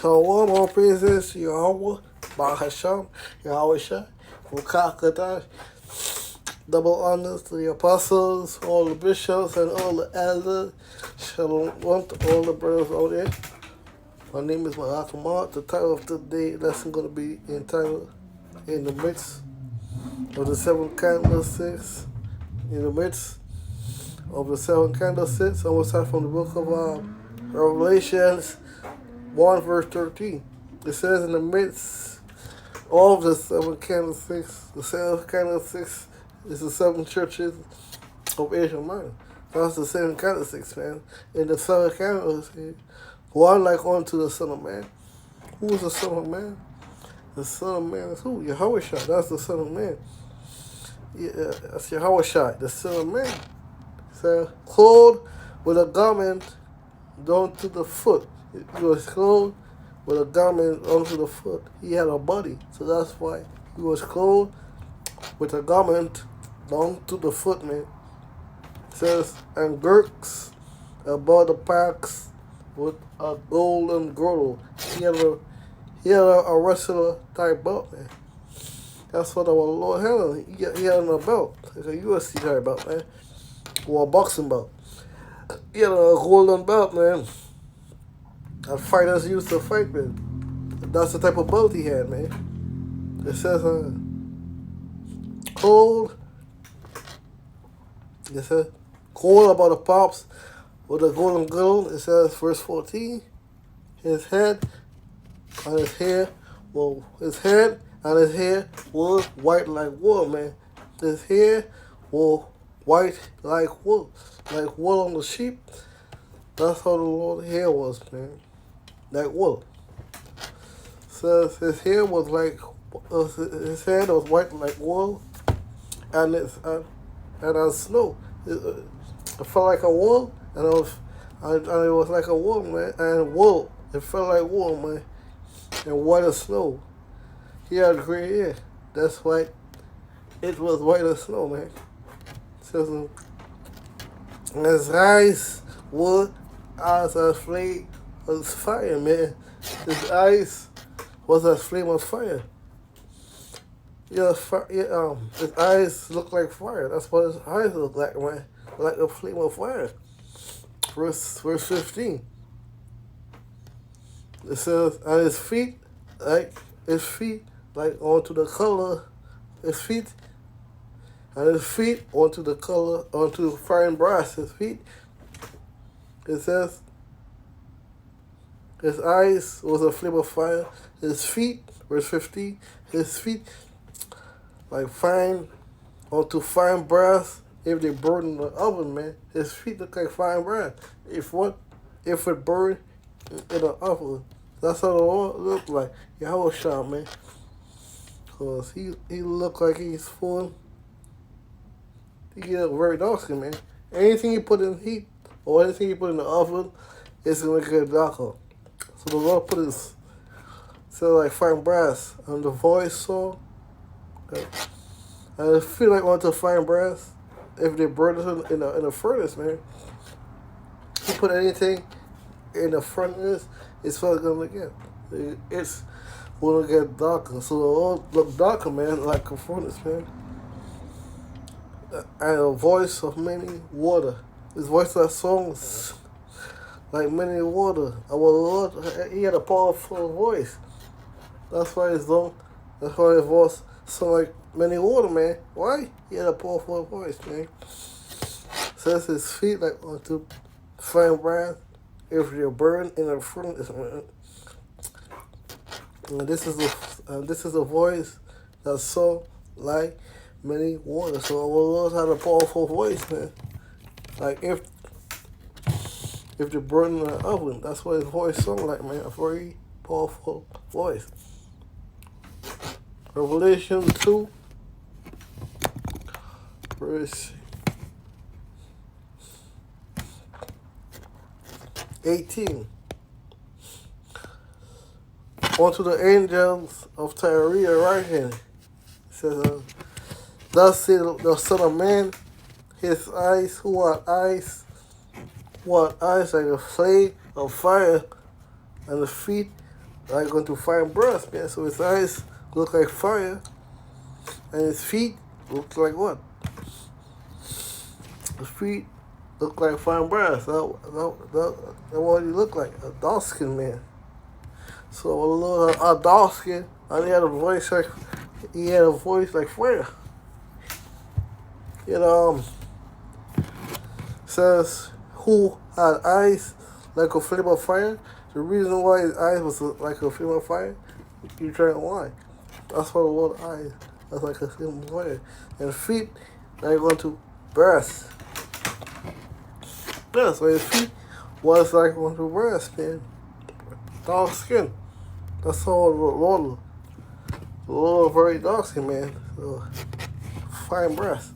Shalom, all praises to Yahweh, Bahasham, Yahweh Shai, Mukakadash. Double honors to the apostles, all the bishops, and all the elders. Shalom to all the brothers out there. My name is Mahakamar. The title of today's lesson going to be entitled In the Midst of the Seven Candlesticks. In the midst of the seven candlesticks. I'm going to start from the book of Revelations 1 verse 13. It says in the midst of the seven candlesticks, the seven candlesticks is the seven churches of Asia Minor. That's the seven candlesticks, man. In the seven candlesticks, one like unto the Son of Man. Who is the Son of Man? The Son of Man is who? Yahweh Shai. That's the Son of Man. Yeah, that's Yahweh Shai, the Son of Man. So, clothed with a garment down to the foot. He was clothed with a garment onto the foot. He had a body, so that's why he was clothed with a garment down to the foot, man. It says, and girks about the packs with a golden girdle. He had a wrestler type belt, man. That's what our Lord had. He had a belt. It's a UFC type belt, man. Or a boxing belt. He had a golden belt, man. That fighters used to fight with. That's the type of belt he had, man. It says, cold. It says, cold about the pops with a golden girdle. It says, verse 14. His head and his hair, well, his head and his hair was white like wool, man. His hair was white like wool on the sheep. That's how the Lord's hair was, man. Like wool. Says his hair was his head was white like wool, and as snow. It felt like a wool, and it was like a wool, man. And wool, it felt like wool, man. And white as snow. He had gray hair. That's why it was white as snow, man. Says and his eyes were as a flame of fire, man. His eyes was a flame of fire. His eyes look like fire. That's what his eyes look like, man. Like a flame of fire. Verse 15. It says, and his feet onto the color, onto fine brass, his feet. It says, his eyes was a flame of fire. His feet, verse 15, his feet like onto fine brass. If they burn in the oven, man, his feet look like fine brass. If it burned in the oven, that's how the Lord looked like. Yahweh Shai, man. Because he looked like he's full. He get very dark skin, man. Anything you put in heat or anything you put in the oven, it's going to get darker. So the Lord put his, like fine brass on the voice saw. Okay. And it feel like onto fine brass if they burn it in a furnace, man. You put anything in the furnace, it's not gonna get. It's gonna get darker. So the Lord look darker, man, like a furnace, man. And a voice of many water. His voice that songs like many water. Our Lord, he had a powerful voice. That's why his voice sound like many water, man. Why? He had a powerful voice, man. Says his feet like onto fine brass if they're burned in a furnace, man. And this is a voice that sound like many water. So our Lord had a powerful voice, man. Like if they burn in the oven, that's what his voice sound like, man. A very powerful voice. Revelation 2, verse 18. Unto the angels of Tyre writing, it says, thus said the Son of Man, his eyes, who had eyes like a flame of fire, and the feet like going to fire breath, man. So his eyes look like fire, and his feet look like what? His feet look like fire breath. That's what he looked like, a dark skinned man. So a dark skin, and he had a voice like fire. You know, says who had eyes like a flame of fire. The reason why his eyes was like a flame of fire, you trying why? That's what the Lord eyes. That's like a flame of fire. And feet like going to breast. Yeah, so his feet was like going to breast, man. Dark skin. That's all the Lord very dark skin, man. So fine breast.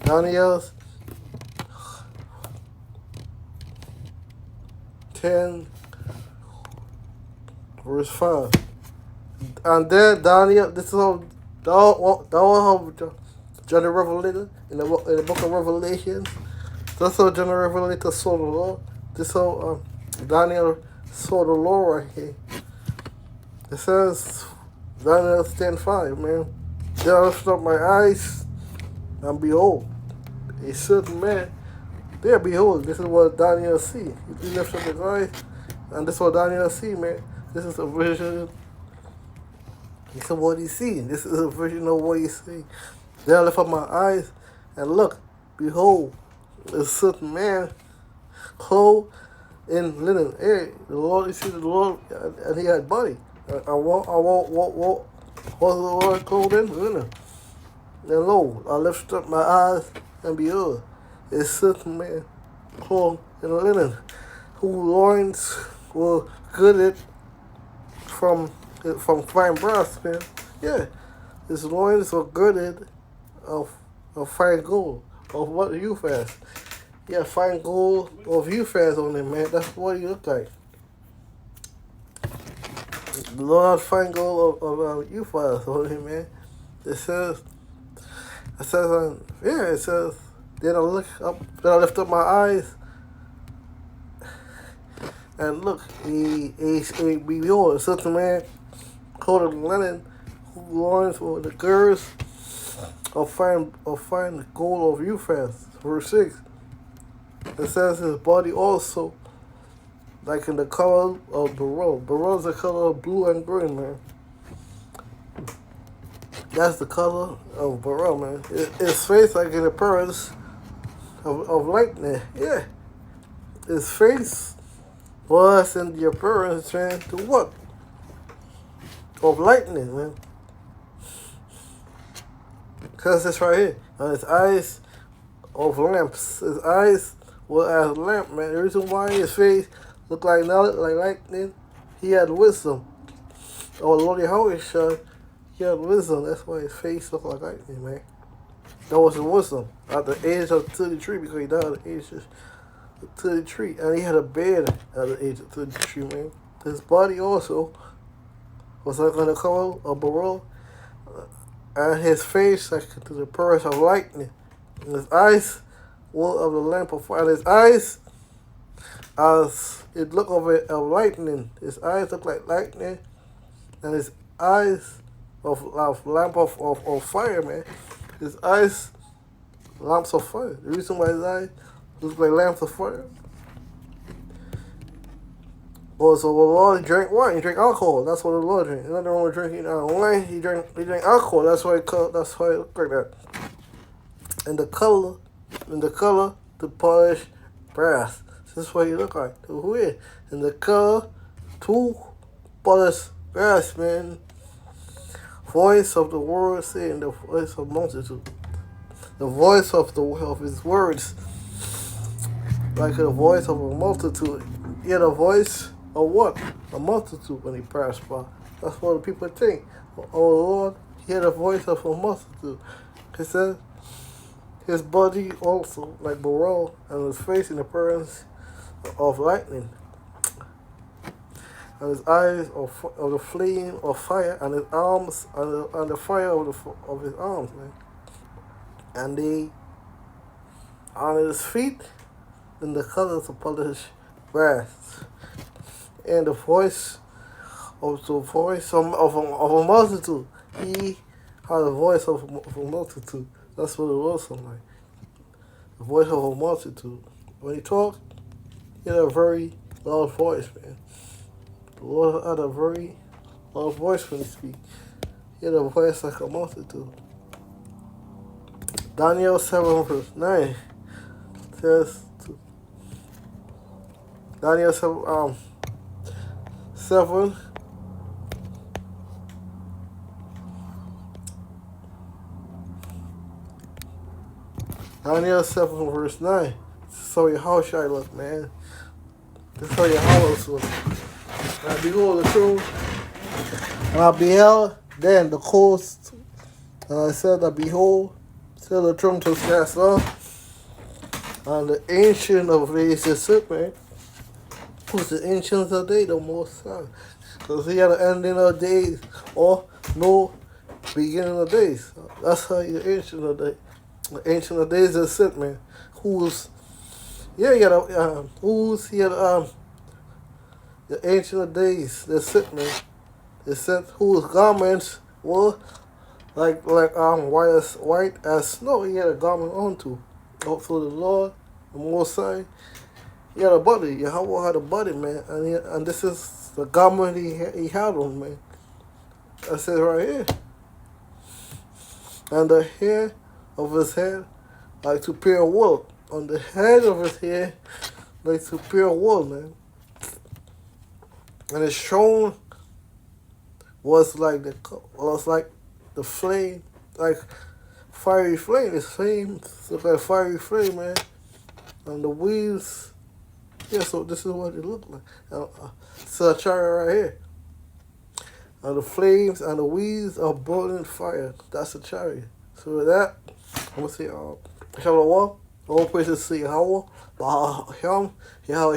Daniel's 10 verse 5. And then Daniel, this is how John the Revelator in the book of Revelations. That's how John the Revelator saw the Lord. This is how Daniel saw the Lord right here. It says Daniel 10:5, man. Then I lifted up my eyes and behold, a certain man. There, behold, this is what Daniel see. He lifted up his eyes, and this is what Daniel see, man. This is a vision. This is what he see. This is a vision of what he see. Then I lift up my eyes and look, behold, a certain man clothed in linen. Hey, the Lord, you see the Lord, and he had body. What was the Lord clothed in? Linen. And lo, I lifted up my eyes and behold, a certain man clothed in linen, whose loins were girded from fine brass, man. Yeah, his loins were girded of fine gold. Of what you fast? Yeah, fine gold of you fast on him, man. That's what he looked like. The Lord fine gold of you fast on him, man. It says, it says, then I lift up my eyes, and look, behold, a certain man clothed in linen, whose loins were the girdles of fine gold of Euphrates. Verse 6. It says his body also, like in the color of beryl. Beryl is the color of blue and green, man. That's the color of beryl, man. His face like in appearance of lightning. Yeah. His face was in the appearance, man, to what? Of lightning, man. Because it's right here. And his eyes of lamps. His eyes were as lamp, man. The reason why his face looked like lightning, he had wisdom. Oh, Lord Yahweh, he had wisdom. That's why his face looked like lightning, man. That was his wisdom. At the age of 33, because he died at the age of 33. And he had a beard at the age of 33, man. His body also was like on the color of beryl. And his face like to the appearance of lightning. And his eyes were of the lamp of fire. And his eyes, as it looked of lightning. His eyes looked like lightning. And his eyes of lamp of fire, man. His eyes, lamps of fire. The reason why his eyes look like lamps of fire. Well, so the Lord drank wine. He drank alcohol. That's what the Lord drank. Nothing wrong with drinking wine. He drank alcohol. That's why it looked like that. And the color, the polished brass. This is what he looked like. Who is? And the color, two polished brass, man. Voice of the word saying the voice of multitude. The voice of his words, like the voice of a multitude. He had a voice of what? A multitude when he passed by. That's what the people think. Oh Lord, he had a voice of a multitude. He said his body also like beryl, and his face in appearance of lightning. and his eyes of the flame of fire, and his arms and the fire of his arms, man. And they on his feet in the colors of polished brass, and the voice of a multitude. He had a voice of a multitude. That's what it was like. The voice of a multitude. When he talked, he had a very loud voice, man. The Lord had a very loud voice when he speaks. He had a voice like a multitude. Daniel 7 verse 9 says, Daniel 7 Daniel 7 verse 9. So your house shall look, man. This is how your house look. And I behold the throne, and I beheld then the coast, and I said, I behold, till the throne was cast off, and the ancient of days is sit, man. Who's the ancient of days? The Most High. Because he had an ending of days, or no beginning of days. That's how the ancient of days. The ancient of days is sit, man. Who's he had the ancient of days that sit, man. It said whose garments were white as snow. He had a garment on too. For the Lord, the Most High, he had a body. Yahweh had a body, man, and this is the garment he had on, man. I said right here, and the hair of his head like to pure wool. On the head of his head like to pure wool, man. And his throne was like the flame, like fiery flame. His flame looked like fiery flame, man. And the wheels, yeah. So this is what it looked like. It's a chariot right here. And the flames and the wheels are burning fire. That's a chariot. So with that, I'm gonna say, Shalom. All praises to Yahweh, Baha'am, Yahweh.